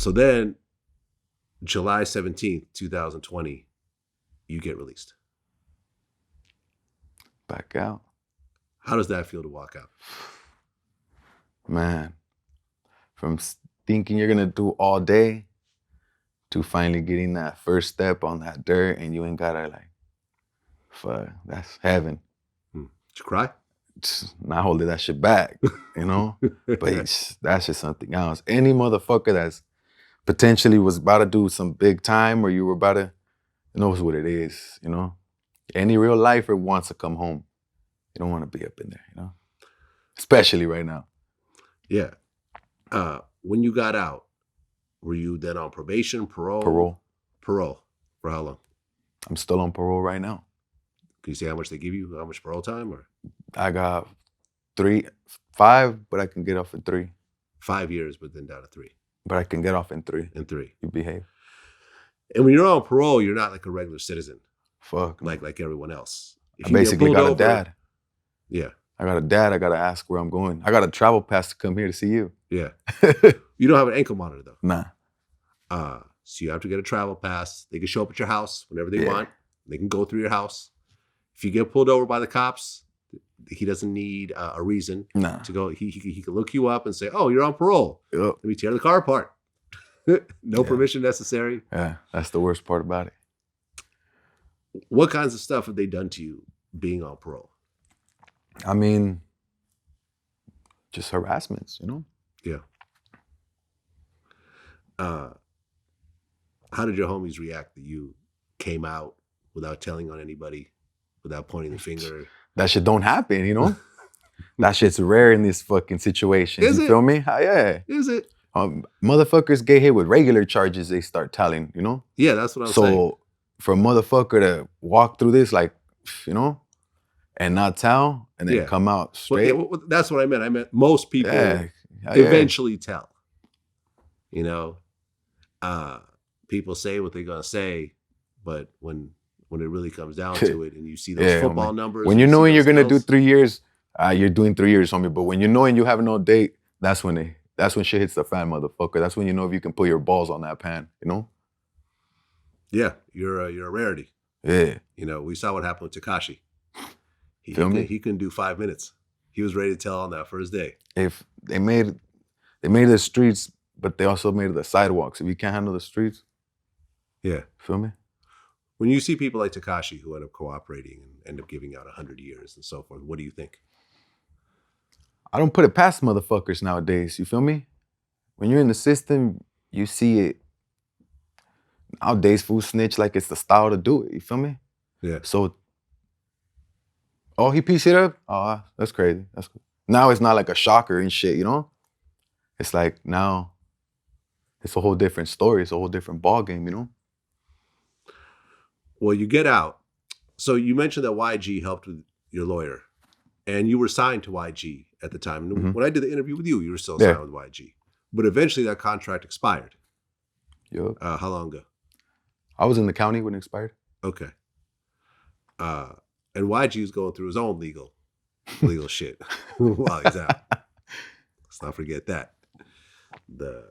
So then, July 17th, 2020, you get released. Back out. How does that feel to walk out? Man, from thinking you're gonna do all day to finally getting that first step on that dirt and you ain't gotta like, fuck, that's heaven. Did you cry? Not holding that shit back, you know? But that's just something else. Any motherfucker that's potentially was about to do some big time or you were about to, knows what it is, you know? Any real lifer wants to come home. You don't want to be up in there, you know? Especially right now. Yeah. When you got out, were you then on probation, parole? Parole. Parole. For how long? I'm still on parole right now. Can you say how much they give you? How much parole time? Or I got 5, but I can get off in 3. 5 years, but then down to 3. But I can get off in 3. In 3. You behave. And when you're on parole, you're not like a regular citizen. Fuck. Like everyone else. I basically got a dad. Yeah. I got a dad. I got to ask where I'm going. I got a travel pass to come here to see you. Yeah. You don't have an ankle monitor, though. Nah. So you have to get a travel pass. They can show up at your house whenever they want. They can go through your house. If you get pulled over by the cops, he doesn't need a reason to go. He can look you up and say, "Oh, you're on parole. Yep. Let me tear the car apart." No permission necessary. Yeah, that's the worst part about it. What kinds of stuff have they done to you being on parole? I mean, just harassments, you know? Yeah. How did your homies react that you came out without telling on anybody, without pointing the finger? That shit don't happen, you know? That shit's rare in this fucking situation. Is you it? Feel me? Yeah. Is it? Motherfuckers get hit with regular charges, they start telling, you know? Yeah, that's what I'm saying. So for a motherfucker to walk through this, like, you know, and not tell, and then come out straight. Well, that's what I meant. I meant most people eventually tell. You know, people say what they're gonna say, but when it really comes down to it, and you see those football numbers, when you know you're gonna do 3 years, you're doing 3 years, homie. But when you know and you have no date, that's when shit hits the fan, motherfucker. That's when you know if you can put your balls on that pan, you know. Yeah, you're a rarity. Yeah, you know, we saw what happened with Tekashi. He couldn't do 5 minutes. He was ready to tell on that first day. If they made the streets, but they also made the sidewalks. If you can't handle the streets, feel me? When you see people like Tekashi who end up cooperating and end up giving out 100 years and so forth, what do you think? I don't put it past motherfuckers nowadays. You feel me? When you're in the system, you see it. Nowadays, fool snitch like it's the style to do it. You feel me? Yeah. So, he pieced it up? Oh, that's crazy. That's cool. Now it's not like a shocker and shit, you know? It's like now it's a whole different story. It's a whole different ball game, you know? Well, you get out. So you mentioned that YG helped with your lawyer, and you were signed to YG at the time. And when I did the interview with you, you were still signed with YG. But eventually that contract expired. Yep. How long ago? I was in the county when it expired. Okay. And YG was going through his own legal shit while he's out. Let's not forget that. The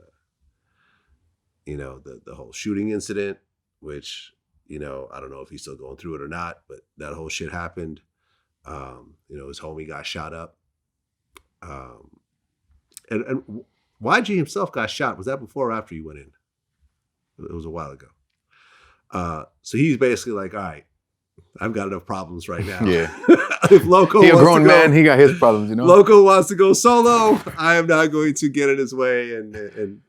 whole shooting incident, which, you know, I don't know if he's still going through it or not, but that whole shit happened. His homie got shot up. And YG himself got shot. Was that before or after you went in? It was a while ago. So he's basically like, all right, I've got enough problems right now. Yeah. If Loko he a grown man, he got his problems, you know? Loko wants to go solo, I am not going to get in his way and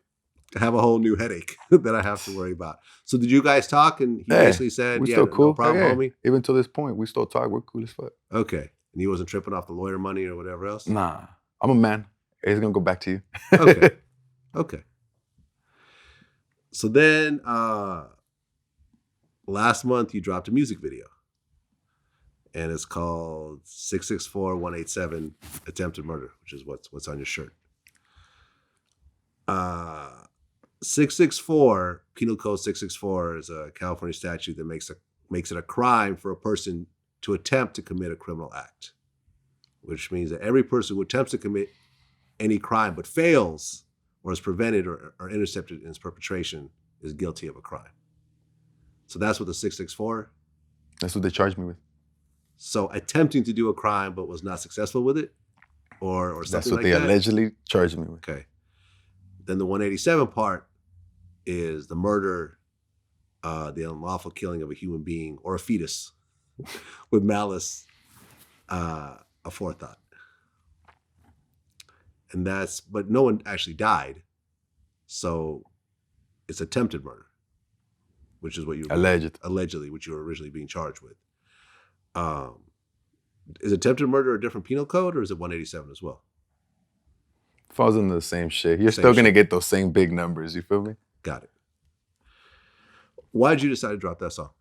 have a whole new headache that I have to worry about. So did you guys talk? And he basically said, we still cool. No problem, homie. Even to this point, we still talk. We're cool as fuck. Okay. And he wasn't tripping off the lawyer money or whatever else? Nah. I'm a man. It's going to go back to you. Okay. So then last month you dropped a music video. And it's called 664-187 Attempted Murder, which is what's on your shirt. 664, Penal Code 664 is a California statute that makes it a crime for a person to attempt to commit a criminal act, which means that every person who attempts to commit any crime but fails or is prevented or intercepted in its perpetration is guilty of a crime. So that's what the 664. That's what they charged me with. So attempting to do a crime but was not successful with it, or something like that. That's what they allegedly charged me with. Okay. Then the 187 part is the murder, the unlawful killing of a human being or a fetus with malice aforethought. And but no one actually died. So it's attempted murder, which is what you allegedly, which you were originally being charged with. Is attempted murder a different penal code, or is it 187 as well? Falls into the same shit. You're still going to get those same big numbers. You feel me? Got it. Why did you decide to drop that song?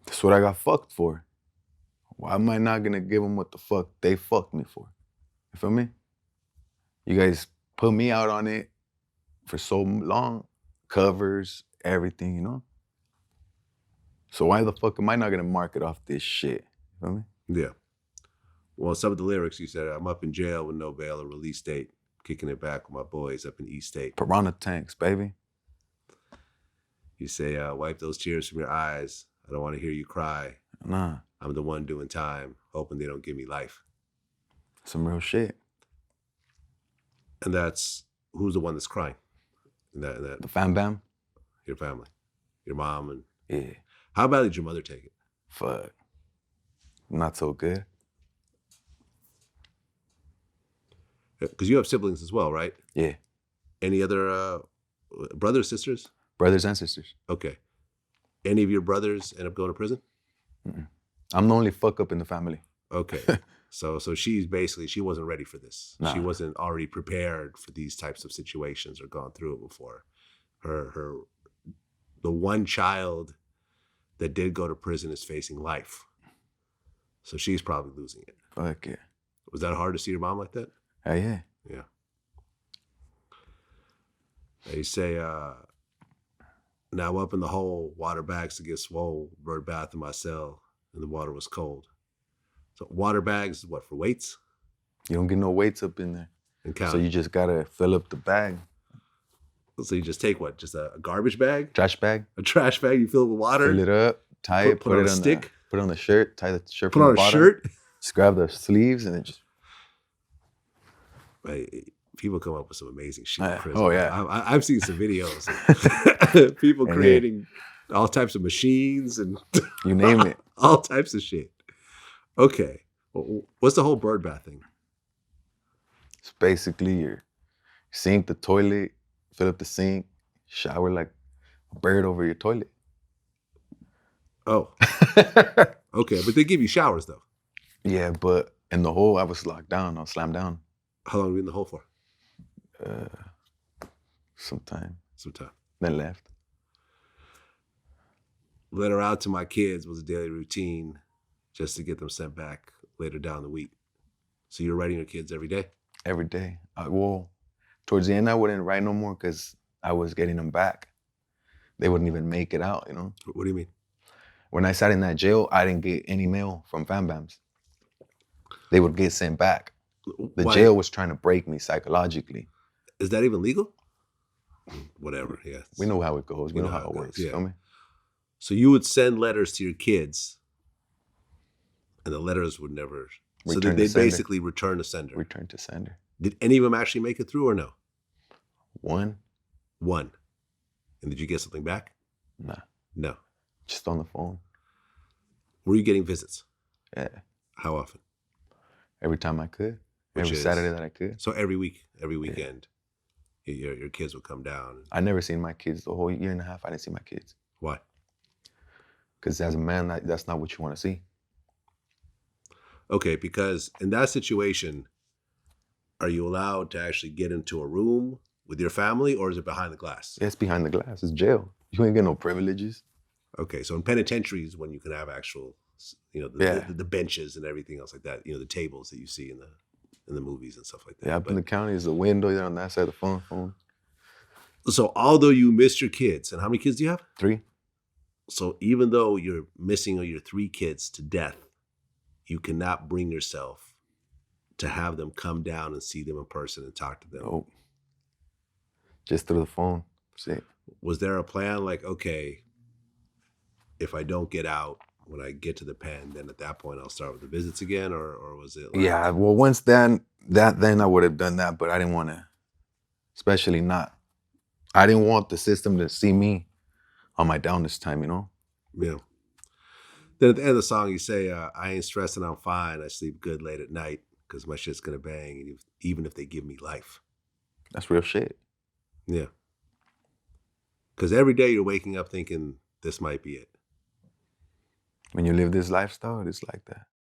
That's what I got fucked for. Why am I not going to give them what the fuck they fucked me for? You feel me? You guys put me out on it for so long. Covers, everything, you know? So why the fuck am I not going to market off this shit? You feel me? Yeah. Well, some of the lyrics, you said, I'm up in jail with no bail or release date, kicking it back with my boys up in East State. Piranha tanks, baby. You say, wipe those tears from your eyes. I don't want to hear you cry. Nah. I'm the one doing time, hoping they don't give me life. Some real shit. And that's, who's the one that's crying? The fam bam? Your family. Your mom and... Yeah. How badly did your mother take it? Fuck. Not so good. Because you have siblings as well, right? Yeah. Any other brothers, sisters? Brothers and sisters. Okay. Any of your brothers end up going to prison? Mm-mm. I'm the only fuck up in the family. Okay. So she's basically, she wasn't ready for this. Nah. She wasn't already prepared for these types of situations or gone through it before. The one child that did go to prison is facing life. So she's probably losing it. Fuck yeah. Was that hard to see your mom like that? Hell yeah. Yeah. They say, now up in the hole, water bags to get swole, bird bath in my cell, and the water was cold. So water bags, what, for weights? You don't get no weights up in there. And count. So you just gotta fill up the bag. So you just take what, just a garbage bag? Trash bag. A trash bag, you fill it with water? Fill it up, tie it, put it on a stick. Put it on the shirt, tie the shirt from the bottom. Put on a shirt? Just grab the sleeves and then just... Right. People come up with some amazing shit in prison. Oh, yeah. I've seen some videos of people creating all types of machines and... You name it. All types of shit. Okay. Well, what's the whole bird bath thing? It's basically your sink, the toilet, fill up the sink, shower like a bird over your toilet. Oh. Okay, but they give you showers though. Yeah, but in the hole, I was locked down. I was slammed down. How long were you in the hole for? Some time. Then left. Letter out to my kids was a daily routine just to get them sent back later down the week. So you're writing your kids every day? Every day. Well, towards the end, I wouldn't write no more because I was getting them back. They wouldn't even make it out, you know? What do you mean? When I sat in that jail, I didn't get any mail from fam bams. They would get sent back. The jail was trying to break me psychologically. Is that even legal? Whatever, yeah. We know how it goes. We know how it works, yeah. Feel me? So you would send letters to your kids and the letters would never... So they basically return to sender. Return to sender. Did any of them actually make it through or no? One. And did you get something back? Nah. No. Just on the phone. Were you getting visits? Yeah. How often? Every time I could. Every Saturday that I could. So every weekend, your kids would come down. I never seen my kids the whole year and a half. I didn't see my kids. Why? Because as a man, that's not what you want to see. Okay, because in that situation, are you allowed to actually get into a room with your family, or is it behind the glass? Yeah, it's behind the glass. It's jail. You ain't get no privileges. Okay, so in penitentiaries, when you can have actual, the benches and everything else like that, the tables that you see in the movies and stuff like that. Yeah, up in the county is a window there on that side of the phone. So although you missed your kids, and how many kids do you have? 3. So even though you're missing your 3 kids to death, you cannot bring yourself to have them come down and see them in person and talk to them? Oh, just through the phone. That's it. Was there a plan like, okay, if I don't get out when I get to the pen, then at that point I'll start with the visits again, or was it like... Yeah, well, once then I would have done that, but I didn't want to, especially not. I didn't want the system to see me on my downest time, you know? Yeah. Then at the end of the song, you say, I ain't stressing, I'm fine. I sleep good late at night because my shit's going to bang, even if they give me life. That's real shit. Yeah. Because every day you're waking up thinking, this might be it. When you live this lifestyle, it's like that.